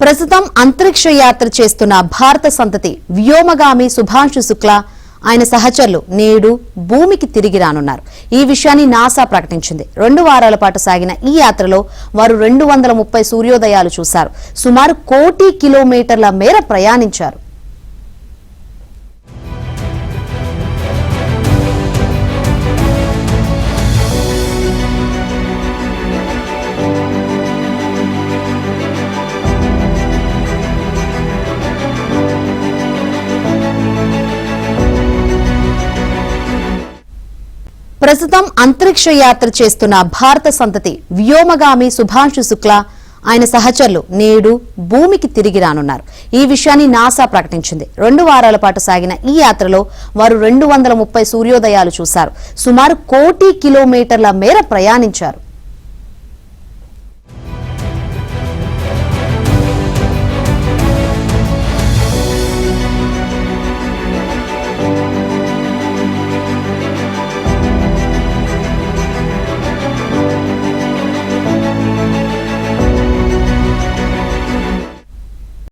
ప్రస్తుతం అంతరిక్ష యాత్ర చేస్తున్న భారత సంతతి వ్యోమగామి సుభాంశు శుక్లా ఆయన సహచరులు నేడు భూమికి తిరిగి రానున్నారు. ఈ విషయాన్ని నాసా ప్రకటించింది. 2 వారాల పాటు సాగిన ఈ యాత్రలో వారు 230 సూర్యోదయాలు చూశారు. సుమారు 1 కోటి కిలోమీటర్ల మేర ప్రయాణించారు. ప్రస్తుతం అంతరిక్ష యాత్ర చేస్తున్న భారత సంతతి వ్యోమగామి సుభాంశు శుక్లా ఆయన సహచరులు నేడు భూమికి తిరిగి రానున్నారు. ఈ విషయాన్ని నాసా ప్రకటించింది. 2 వారాల పాటు సాగిన ఈ యాత్రలో వారు 230 సూర్యోదయాలు చూశారు. సుమారు 1 కోటి కిలోమీటర్ల మేర ప్రయాణించారు.